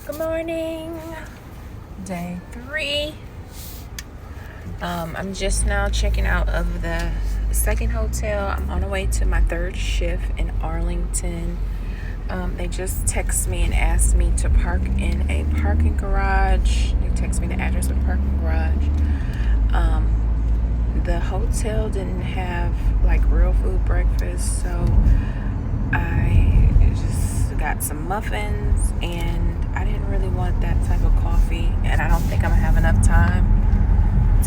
Good morning. Day 3. I'm just now checking out of the second hotel. I'm on the way to my third shift in Arlington. They just texted me and asked me to park in a parking garage. They texted me the address of the parking garage. The hotel didn't have like real food breakfast, so I just got some muffins, and I didn't really want that type of coffee, and I don't think I'm gonna have enough time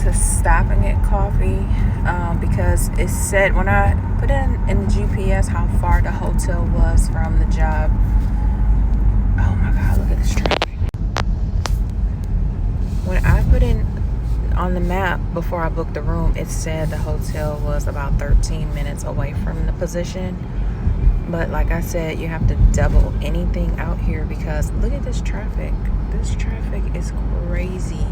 to stop and get coffee, because it said when I put in the GPS how far the hotel was from the job. Oh my god, look at this traffic. When I put in on the map before I booked the room, it said the hotel was about 13 minutes away from the position. But like I said, you have to double anything out here because look at this traffic. This traffic is crazy.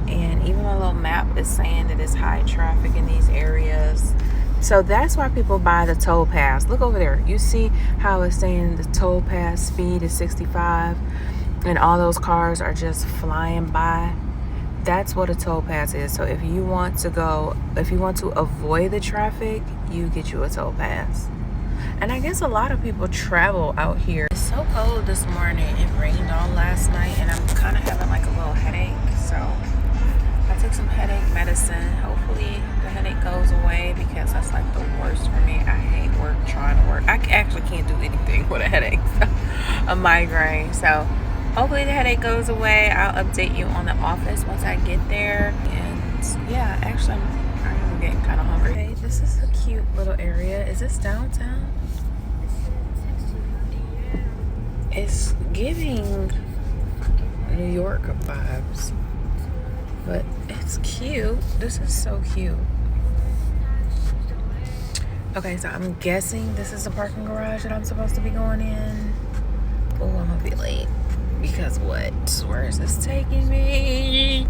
And even my little map is saying that it's high traffic in these areas. So that's why people buy the toll pass. Look over there. You see how it's saying the toll pass speed is 65 and all those cars are just flying by. That's what a toll pass is. So if you want to avoid the traffic, you get you a toll pass. And I guess a lot of people travel out here. It's so cold this morning. It rained all last night and I'm kind of having like a little headache. So I took some headache medicine. Hopefully the headache goes away because that's like the worst for me. I hate trying to work. I actually can't do anything with a headache. So, a migraine. So hopefully the headache goes away. I'll update you on the office once I get there. And yeah, actually I'm getting kind of hungry. Hey, this is a cute little area. Is this downtown? It's giving New York vibes, but it's cute. This is so cute. Okay, so I'm guessing this is the parking garage that I'm supposed to be going in. Oh, I'm gonna be late because what? Where is this taking me?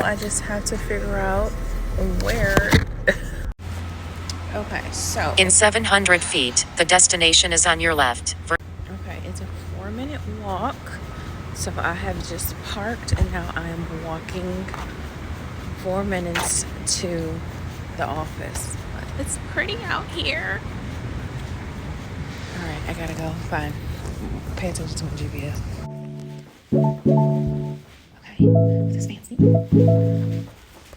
I just have to figure out where. Okay, so in 700 feet, the destination is on your left. Okay, it's a 4-minute walk. So I have just parked and now I am walking 4 minutes to the office. But it's pretty out here. All right, I gotta go. Fine. Pay attention to my GPS. Okay, this is fancy.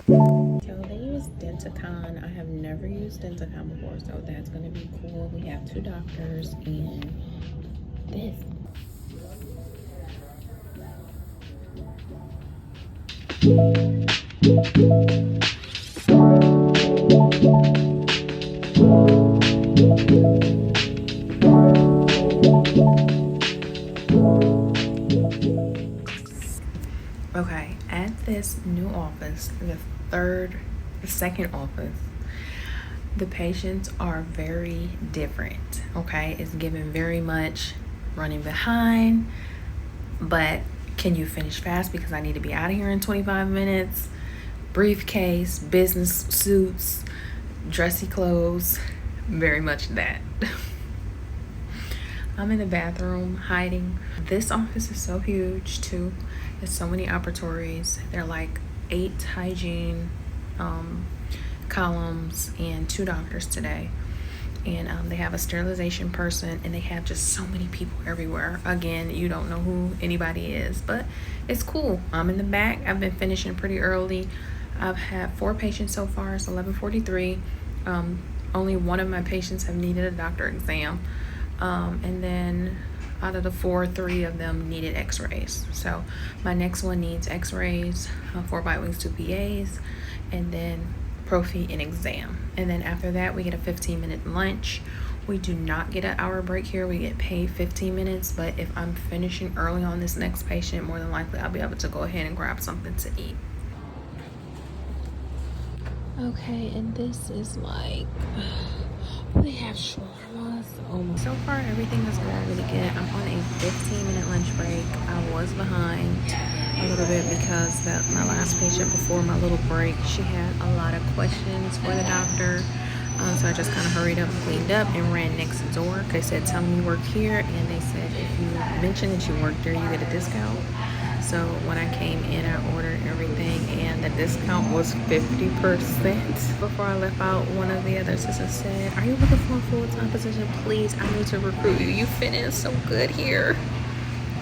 So they use Denticon. I have never used Denticon before, so that's gonna be cool. We have 2 doctors and this. Okay, at this new office, the second office, the patients are very different. Okay, it's given very much running behind, but can you finish fast because I need to be out of here in 25 minutes. Briefcase, business suits, dressy clothes, very much that. I'm in the bathroom hiding. This office is so huge too. There's so many operatories. They're like 8 hygiene columns and 2 doctors today. And they have a sterilization person and they have just so many people everywhere. Again, you don't know who anybody is, but it's cool. I'm in the back. I've been finishing pretty early. I've had 4 patients so far. It's 11:43. Only one of my patients have needed a doctor exam. And then out of the 4, 3 of them needed x-rays. So my next one needs x-rays, 4 bite wings, 2 PAs, and then prophy and exam. And then after that we get a 15-minute lunch. We do not get an hour break here. We get paid 15 minutes, but if I'm finishing early on this next patient, more than likely I'll be able to go ahead and grab something to eat. Okay, and this is like, we have shawarma. Almost. So far, everything is going really good. I'm on a 15-minute lunch break. I was behind a little bit because my last patient before my little break, she had a lot of questions for the doctor. So I just kind of hurried up, cleaned up, and ran next door. They said, tell me you work here. And they said, if you mention that you work there, you get a discount. So when I came in, I ordered everything, and the discount was 50%. Before I left out, one of the other assistants said, are you looking for a full-time position? Please, I need to recruit you. You fit in so good here.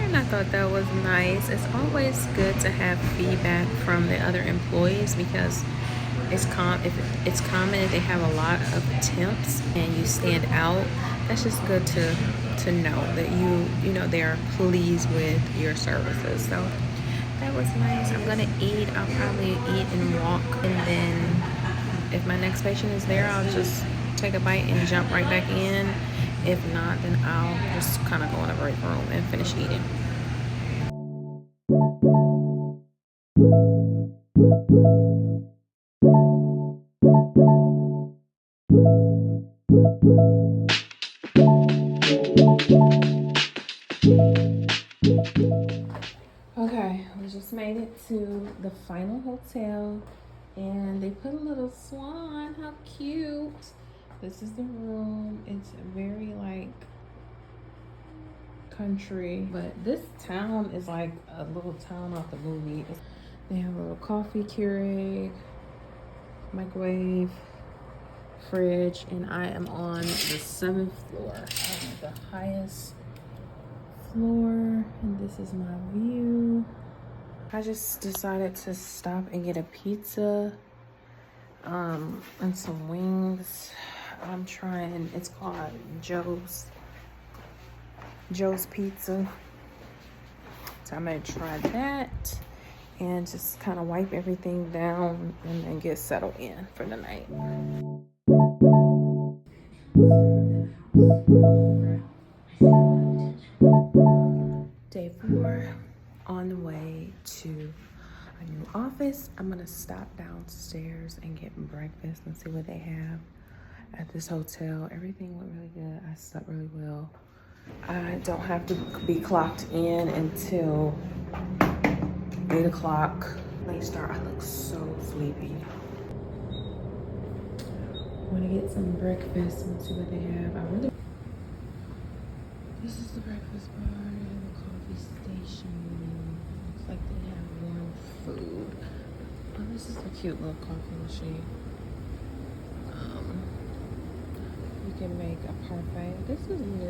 And I thought that was nice. It's always good to have feedback from the other employees because it's common if they have a lot of temps and you stand out. That's just good to know that you know they're pleased with your services. So that was nice. I'm gonna eat. I'll probably eat and walk, and then if my next patient is there, I'll just take a bite and jump right back in. If not, then I'll just kind of go in the break room and finish eating. Okay, we just made it to the final hotel, and they put a little swan. How cute. This is the room. It's very like country, but this town is like a little town off the movie. They have a little coffee Keurig, microwave, fridge, and I am on the 7th floor. I'm the highest floor, and this is my view. I just decided to stop and get a pizza and some wings. I'm trying, it's called Joe's Pizza. So I'm gonna try that and just kind of wipe everything down and then get settled in for the night. Day 4, on the way to a new office. I'm gonna stop downstairs and get breakfast and see what they have at this hotel. Everything went really good. I slept really well. I don't have to be clocked in until 8 o'clock. Late start. I look so sleepy. Want to get some breakfast and see what they have. This is the breakfast bar and the coffee station. Looks like they have warm food. Oh, this is a cute little coffee machine. You can make a parfait. This is new. I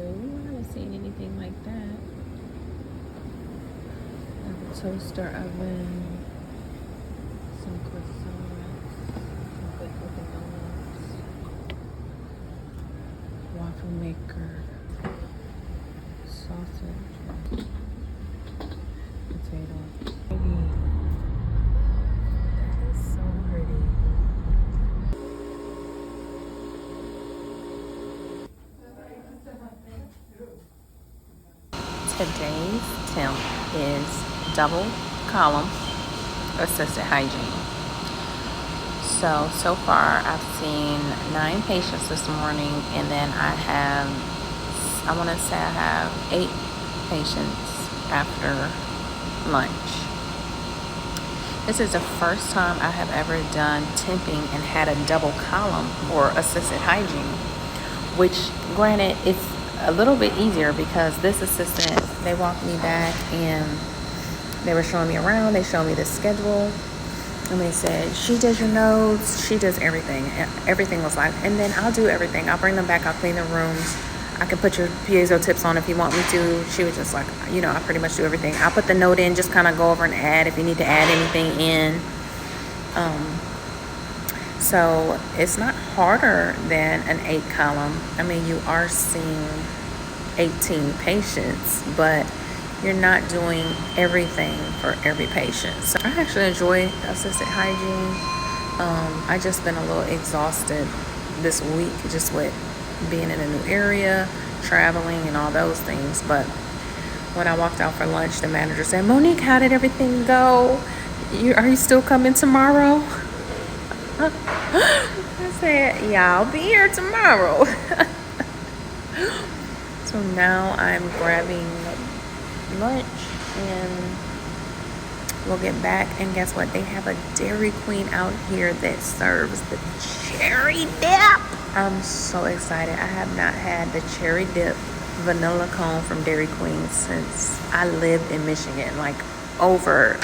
haven't seen anything like that. Have a toaster oven, some croissants, some quick looking donuts, waffle maker, sausage, potato. That is so pretty. Today's temp is double column assisted hygiene. So far I've seen 9 patients this morning, and then I want to say I have 8 patients after lunch. This is the first time I have ever done temping and had a double column or assisted hygiene, which granted it's a little bit easier because this assistant, they walked me back and they were showing me around. They showed me the schedule and they said, she does your notes, she does everything. And everything was like, and then I'll do everything. I'll bring them back, I'll clean the rooms. I can put your piezo tips on if you want me to. She was just like, I pretty much do everything. I'll put the note in, just kind of go over and add if you need to add anything in. So it's not harder than an 8 column. I mean, you are seeing 18 patients, but you're not doing everything for every patient. So I actually enjoy assisted hygiene. I just been a little exhausted this week just with being in a new area, traveling and all those things. But when I walked out for lunch, the manager said, Monique, how did everything go? Are you still coming tomorrow? I said, yeah, I'll be here tomorrow. So now I'm grabbing lunch and we'll get back. And guess what? They have a Dairy Queen out here that serves the cherry dip. I'm so excited. I have not had the cherry dip vanilla cone from Dairy Queen since I lived in Michigan, like over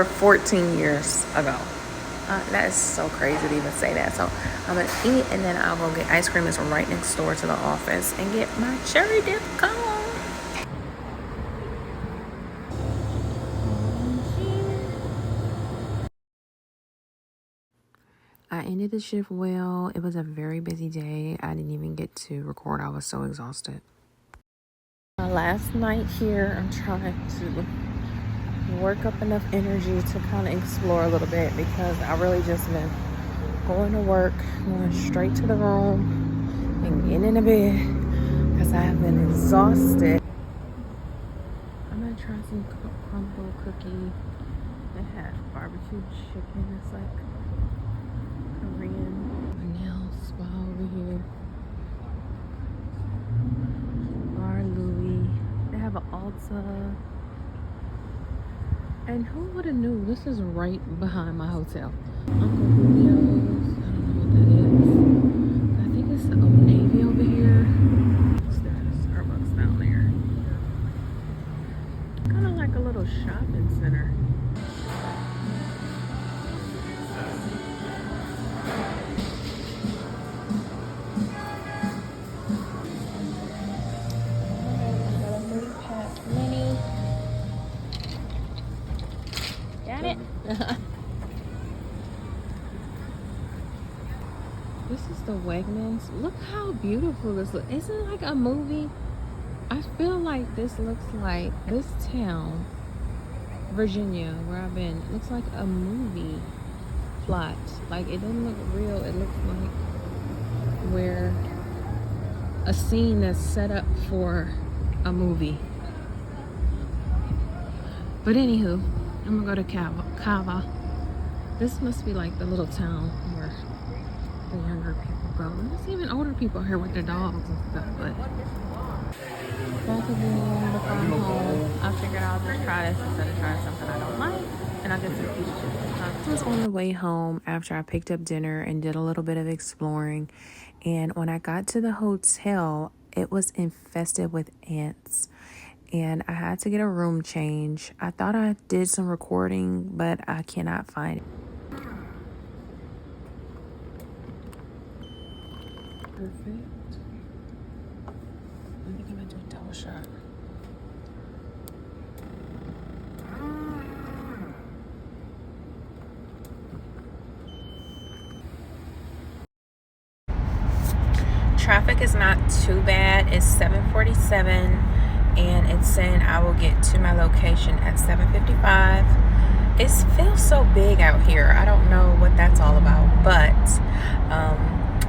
14 years ago. That is so crazy to even say that. So I'm gonna eat and then I'll go get ice cream. It's right next door to the office and get my cherry dip cone. I ended the shift well. It was a very busy day. I didn't even get to record. I was so exhausted. My last night here, I'm trying to work up enough energy to kind of explore a little bit because I really just been going to work, going straight to the room and getting in the bed because I have been exhausted. I'm gonna try some crumble cookie. They have barbecue chicken. It's like Korean. A nail spa over here. Bar Louie. They have an Ulta. And who would have knew this is right behind my hotel? Uncle Julio's. I don't know what that is. I think it's Old Navy over here. There's Starbucks down there. Kind of like a little shopping center. Got it? This is the Wegmans. Look how beautiful this looks. Isn't it like a movie? I feel like this looks like this town, Virginia, where I've been. It looks like a movie plot. Like it doesn't look real. It looks like where a scene that's set up for a movie. But anywho, I'm gonna go to Cava. This must be like the little town where the younger people go. There's even older people here with their dogs and stuff, but back again to come home. I figured I'll just try this instead of trying something I don't like, and I'll get some pizza chips. I was on the way home after I picked up dinner and did a little bit of exploring, and when I got to the hotel, it was infested with ants. And I had to get a room change. I thought I did some recording, but I cannot find it. Perfect. I think I'm gonna do a double shot. Traffic is not too bad. It's 7:47. And it's saying I will get to my location at 7:55. It feels so big out here. I don't know what that's all about, but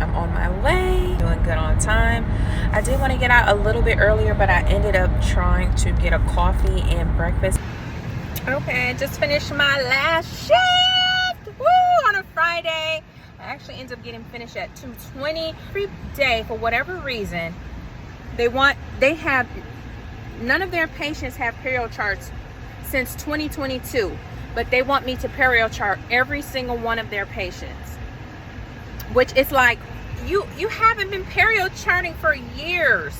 I'm on my way, doing good on time. I did want to get out a little bit earlier, but I ended up trying to get a coffee and breakfast. Okay, I just finished my last shift. Woo! On a Friday. I actually ended up getting finished at 2:20. Every day, for whatever reason, none of their patients have perio charts since 2022, but they want me to perio chart every single one of their patients, which is like, you haven't been perio charting for years,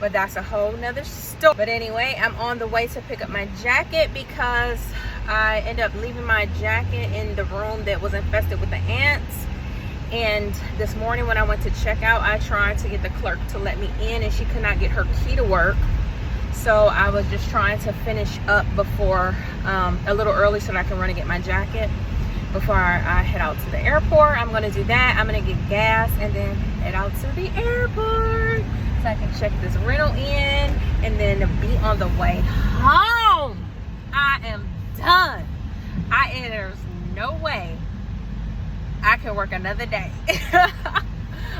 but that's a whole nother story. But anyway, I'm on the way to pick up my jacket because I ended up leaving my jacket in the room that was infested with the ants. And this morning when I went to check out, I tried to get the clerk to let me in and she could not get her key to work. So I was just trying to finish up before a little early so that I can run and get my jacket before I head out to the airport. I'm gonna do that. I'm gonna get gas and then head out to the airport so I can check this rental in and then be on the way home. I am done. There's no way I can work another day.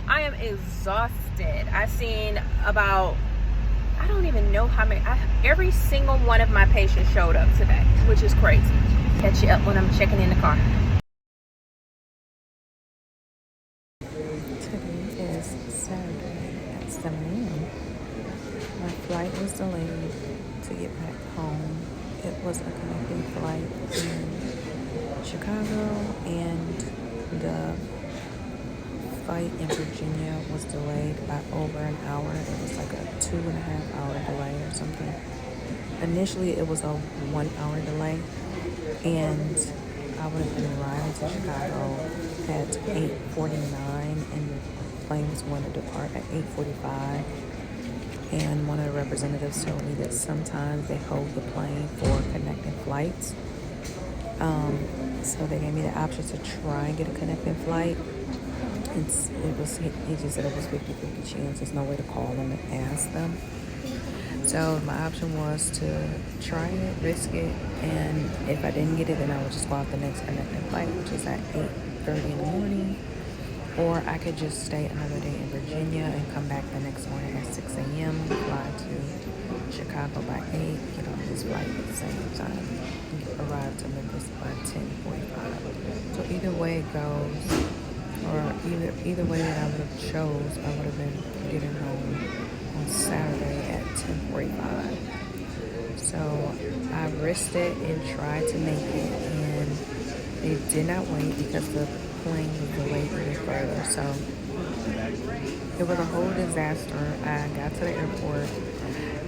I am exhausted. I've seen about, I don't even know how many. Every single one of my patients showed up today, which is crazy. Catch you up when I'm checking in the car. Today is Saturday at 7 a.m. My flight was delayed to get back home. It was a connecting flight in Chicago, and the flight in Virginia was delayed by over an hour. It was like a 2.5 hour delay or something. Initially, it was a 1 hour delay, and I would have been arriving to Chicago at 8:49, and the plane was going to depart at 8:45. And one of the representatives told me that sometimes they hold the plane for connecting flights. So they gave me the option to try and get a connecting flight. He just said it was 50-50 chance. There's no way to call them and ask them. So my option was to try it, risk it, and if I didn't get it, then I would just go out the next connecting flight, which is at 8:30 in the morning. Or I could just stay another day in Virginia and come back the next morning at 6 a.m., fly to Chicago by 8, get on this flight at the same time, arrive to Memphis by 10:45. So either way it goes, or either way that I would have chose, I would have been getting home on Saturday at 10:45. So I risked it and tried to make it, and it did not wait because the plane was delayed even further. So it was a whole disaster. I got to the airport.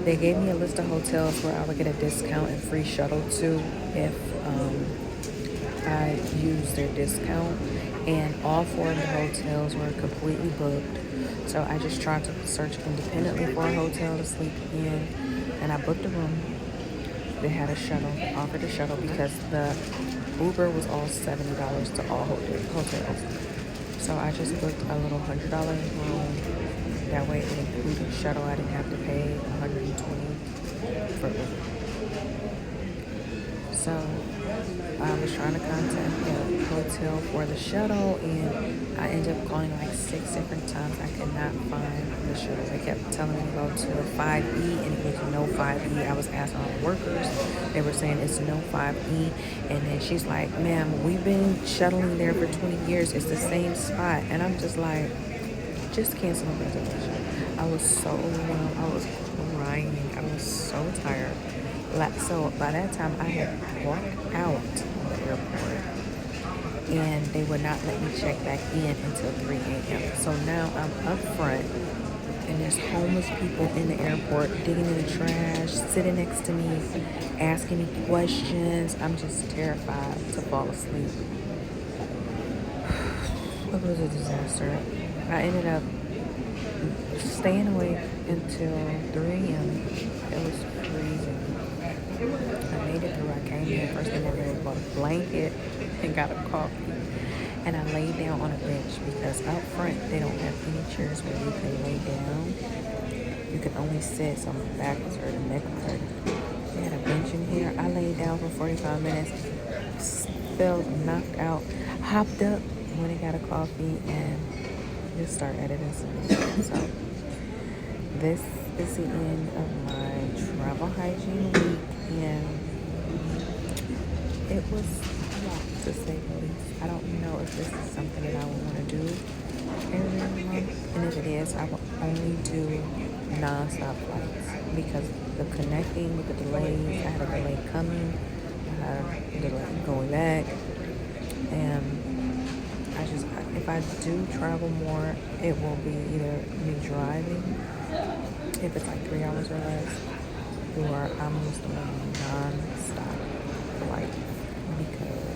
They gave me a list of hotels where I would get a discount and free shuttle to if I used their discount. And all 4 of the hotels were completely booked. So I just tried to search independently for a hotel to sleep in, and I booked a room. They had a shuttle, offered a shuttle because the Uber was all $70 to all hotels. So I just booked a little $100 room. That way it included shuttle. I didn't have to pay $120 for Uber. So I was trying to contact the hotel for the shuttle, and I ended up calling like 6 different times. I could not find the shuttle. They kept telling me to go to 5E, and it was no 5E. I was asking all the workers. They were saying it's no 5E. And then she's like, ma'am, we've been shuttling there for 20 years. It's the same spot. And I'm just like, just cancel the reservation. I was so overwhelmed. I was crying. I was so tired. So by that time, I had walked out of the airport, and they would not let me check back in until 3 a.m. So now I'm up front, and there's homeless people in the airport digging in the trash, sitting next to me, asking me questions. I'm just terrified to fall asleep. It was a disaster. I ended up staying awake until 3 a.m. It was freezing. I made it through. I came in. First thing I did was bought a blanket and got a coffee. And I laid down on a bench because out front they don't have any chairs where you can lay down. You can only sit, so my back was hurting, neck was hurting. They had a bench in here. I laid down for 45 minutes, felt knocked out, hopped up, went and got a coffee, and just started editing some. So this is the end of my travel hygiene week, and it was a lot, to say the least. I don't know if this is something that I would want to do every month, and if it is, I will only do non-stop flights because the connecting with the delays, I had a delay coming, I had a delay going back, and if I do travel more, it will be either me driving, if it's like 3 hours or less, or I'm just doing non-stop flight because